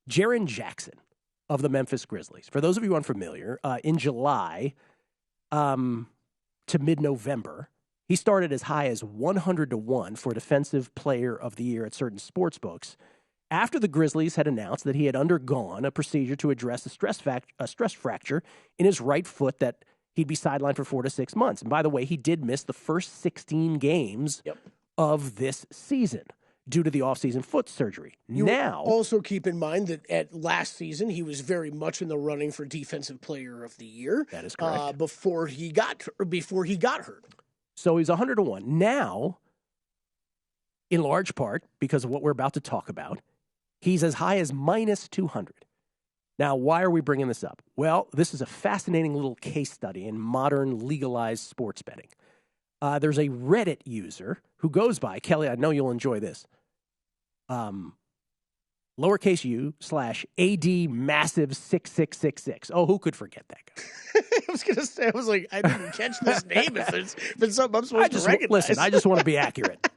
Jaren Jackson of the Memphis Grizzlies. For those of you unfamiliar, in July to mid-November, he started as high as 100-1 for Defensive Player of the Year at certain sports books after the Grizzlies had announced that he had undergone a procedure to address a stress fracture in his right foot that he'd be sidelined for 4 to 6 months. And by the way, he did miss the first 16 games of this season due to the offseason foot surgery. Now, also keep in mind that at last season, he was very much in the running for Defensive Player of the Year. That is correct. Before he got hurt. So he's 100-1. Now, in large part, because of what we're about to talk about, he's as high as minus 200. Now, why are we bringing this up? Well, this is a fascinating little case study in modern legalized sports betting. There's a Reddit user who goes by, Kelley, I know you'll enjoy this, lowercase u /AD massive 6666. Oh, who could forget that guy? I was going to say, I didn't catch this name. If it's been something I'm supposed to recognize. Listen, I just want to be accurate.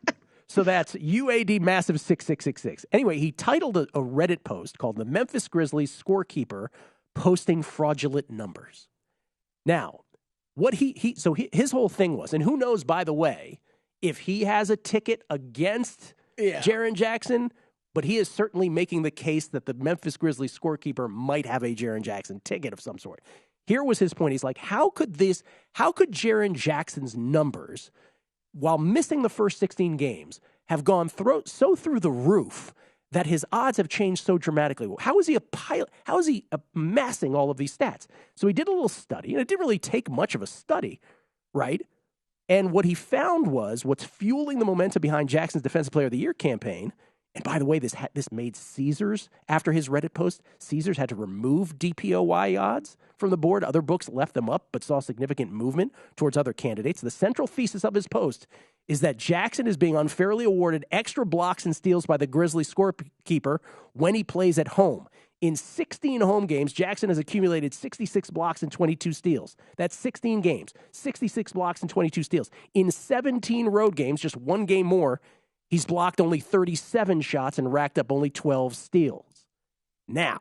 So that's UAD massive 6666. Anyway, he titled a Reddit post called "The Memphis Grizzlies Scorekeeper Posting Fraudulent Numbers." Now, what his whole thing was, and who knows, by the way, if he has a ticket against Jaren Jackson, but he is certainly making the case that the Memphis Grizzlies scorekeeper might have a Jaren Jackson ticket of some sort. Here was his point. He's like, how could Jaren Jackson's numbers, while missing the first 16 games, have gone so through the roof that his odds have changed so dramatically? How is he a pilot? How is he amassing all of these stats? So he did a little study, and it didn't really take much of a study, right? And what he found was what's fueling the momentum behind Jackson's Defensive Player of the Year campaign. And by the way, this made Caesars, after his Reddit post, Caesars had to remove DPOY odds from the board. Other books left them up, but saw significant movement towards other candidates. The central thesis of his post is that Jackson is being unfairly awarded extra blocks and steals by the Grizzlies scorekeeper when he plays at home. In 16 home games, Jackson has accumulated 66 blocks and 22 steals. That's 16 games, 66 blocks and 22 steals. In 17 road games, just one game more, he's blocked only 37 shots and racked up only 12 steals. Now,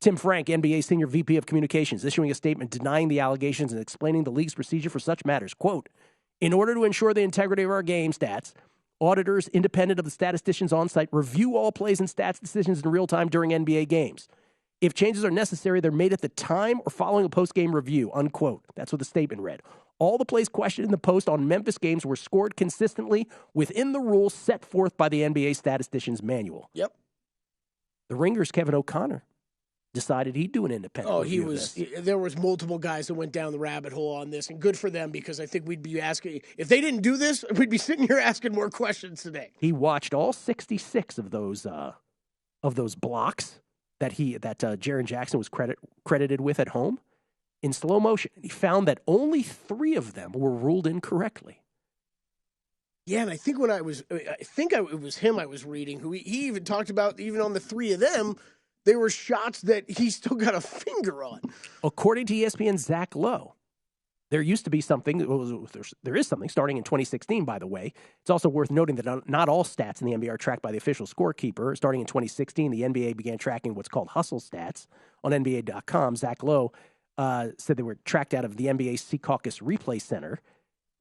Tim Frank, NBA Senior VP of Communications, issuing a statement denying the allegations and explaining the league's procedure for such matters. Quote, "In order to ensure the integrity of our game stats, auditors independent of the statisticians on site review all plays and stats decisions in real time during NBA games. If changes are necessary, they're made at the time or following a post-game review," unquote. That's what the statement read. All the plays questioned in the post on Memphis games were scored consistently within the rules set forth by the NBA statisticians manual. Yep. The Ringer's Kevin O'Connor decided he'd do an independent review of this. There was multiple guys that went down the rabbit hole on this, and good for them, because I think we'd be asking, if they didn't do this, we'd be sitting here asking more questions today. He watched all 66 of those blocks that Jaren Jackson was credited with at home in slow motion. He found that only 3 of them were ruled incorrectly. Yeah, and I think it was him I was reading, who he even talked about, even on the 3 of them, they were shots that he still got a finger on. According to ESPN's Zach Lowe, there used to be something, there is something starting in 2016, by the way. It's also worth noting that not all stats in the NBA are tracked by the official scorekeeper. Starting in 2016, the NBA began tracking what's called hustle stats on NBA.com. Zach Lowe said they were tracked out of the NBA Secaucus Replay Center.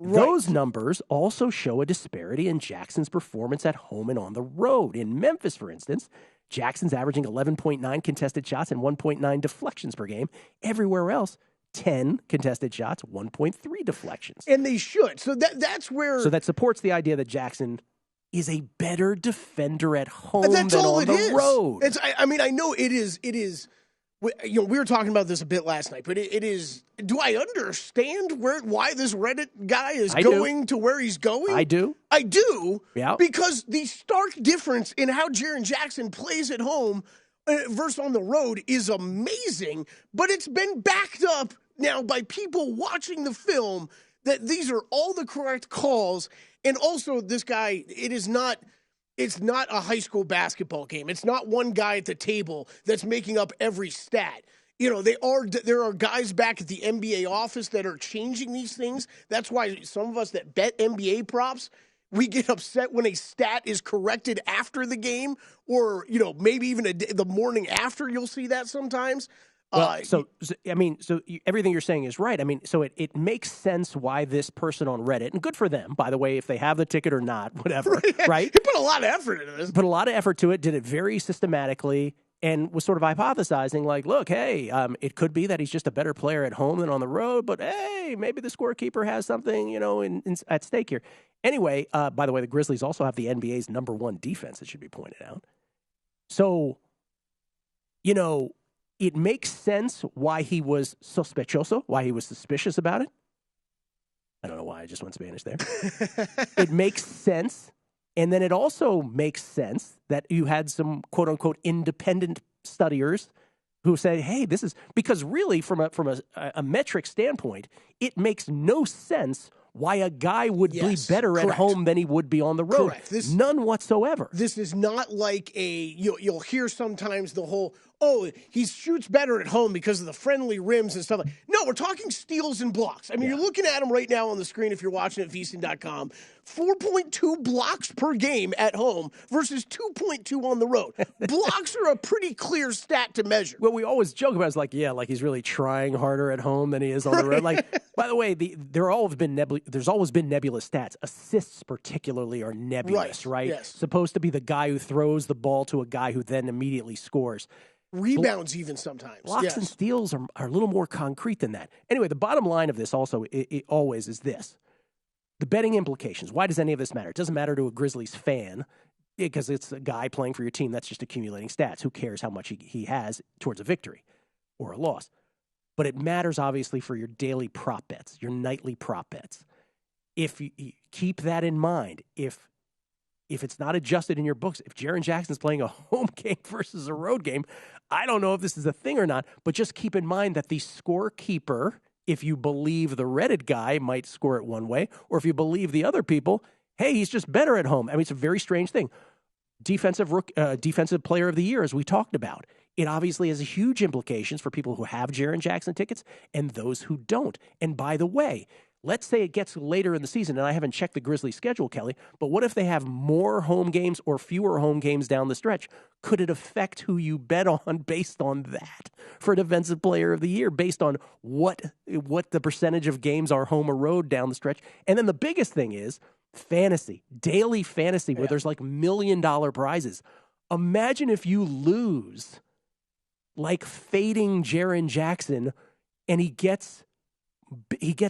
Right. Those numbers also show a disparity in Jackson's performance at home and on the road. In Memphis, for instance, Jackson's averaging 11.9 contested shots and 1.9 deflections per game. Everywhere else, 10 contested shots, 1.3 deflections. And they should. So that's where... So that supports the idea that Jackson is a better defender at home than on the road. I know it is... we were talking about this a bit last night, but it is... Do I understand why this Reddit guy is going to where he's going? I do. I do. Yeah. Because the stark difference in how Jaren Jackson plays at home versus on the road is amazing, but it's been backed up now by people watching the film that these are all the correct calls. And also, this guy, it's not a high school basketball game. It's not one guy at the table that's making up every stat. You know, there are guys back at the NBA office that are changing these things. That's why some of us that bet NBA props, we get upset when a stat is corrected after the game, or maybe even the morning after. You'll see that sometimes. Well, everything you're saying is right. I mean, so it makes sense why this person on Reddit, and good for them, by the way, if they have the ticket or not, whatever, right? He put a lot of effort into this. Put a lot of effort to it, did it very systematically, and was sort of hypothesizing, like, look, hey, it could be that he's just a better player at home than on the road, but hey, maybe the scorekeeper has something, at stake here. Anyway, by the way, the Grizzlies also have the NBA's #1 defense, it should be pointed out. So, it makes sense why he was sospechoso, why he was suspicious about it. I don't know why I just went Spanish there. It makes sense. And then it also makes sense that you had some quote unquote independent studiers who say, hey, this is because really from a metric standpoint, it makes no sense why a guy would be better at home than he would be on the road. None whatsoever. This is not like you'll hear sometimes the whole, he shoots better at home because of the friendly rims and stuff. No, we're talking steals and blocks. I mean, you're looking at him right now on the screen if you're watching at VSiN.com. 4.2 blocks per game at home versus 2.2 on the road. Blocks are a pretty clear stat to measure. Well, we always joke about it, like he's really trying harder at home than he is on the road. Like, by the way, there's always been nebulous stats. Assists particularly are nebulous, right? Yes. Supposed to be the guy who throws the ball to a guy who then immediately scores. Rebounds even sometimes. Blocks and steals are a little more concrete than that. Anyway, the bottom line of this also it always is this. The betting implications. Why does any of this matter? It doesn't matter to a Grizzlies fan because it's a guy playing for your team that's just accumulating stats. Who cares how much he has towards a victory or a loss? But it matters, obviously, for your daily prop bets, your nightly prop bets. If you keep that in mind, if it's not adjusted in your books, if Jaren Jackson's playing a home game versus a road game, I don't know if this is a thing or not, but just keep in mind that the scorekeeper, if you believe the Reddit guy, might score it one way, or if you believe the other people, hey, he's just better at home. I mean, it's a very strange thing. Defensive player of the year, as we talked about. It obviously has huge implications for people who have Jaren Jackson tickets and those who don't. And by the way, let's say it gets later in the season, and I haven't checked the Grizzlies schedule, Kelley, but what if they have more home games or fewer home games down the stretch? Could it affect who you bet on based on that for Defensive Player of the Year, based on what the percentage of games are home or road down the stretch? And then the biggest thing is fantasy, daily fantasy, where there's like $1 million prizes. Imagine if you lose, like fading Jaren Jackson, and he gets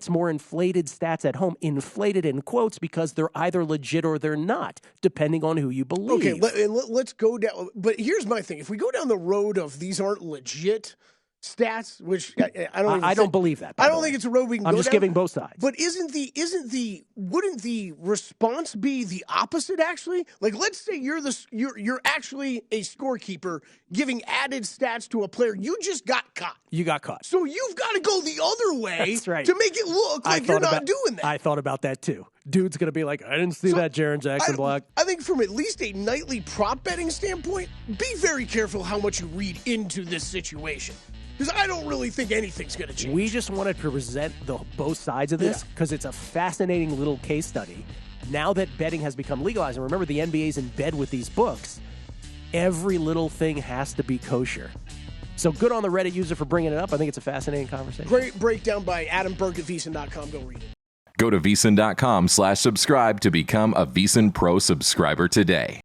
more inflated stats at home, inflated in quotes, because they're either legit or they're not, depending on who you believe. Okay, let's go down. But here's my thing. If we go down the road of these aren't legit stats, which I don't believe that. I don't think it's a road we can go down. I'm just giving both sides. But wouldn't the response be the opposite, actually? Like, let's say you're actually a scorekeeper giving added stats to a player. You just got caught. You got caught. So you've got to go the other way That's right. to make it look like you're not doing that. I thought about that too. Dude's going to be like, I didn't see that Jaren Jackson block. I think from at least a nightly prop betting standpoint, be very careful how much you read into this situation. Because I don't really think anything's going to change. We just wanted to present both sides of this because it's a fascinating little case study. Now that betting has become legalized, and remember the NBA's in bed with these books, every little thing has to be kosher. So good on the Reddit user for bringing it up. I think it's a fascinating conversation. Great breakdown by Adam Burke at VSiN.com. Go read it. Go to VSiN.com/subscribe to become a VSiN Pro subscriber today.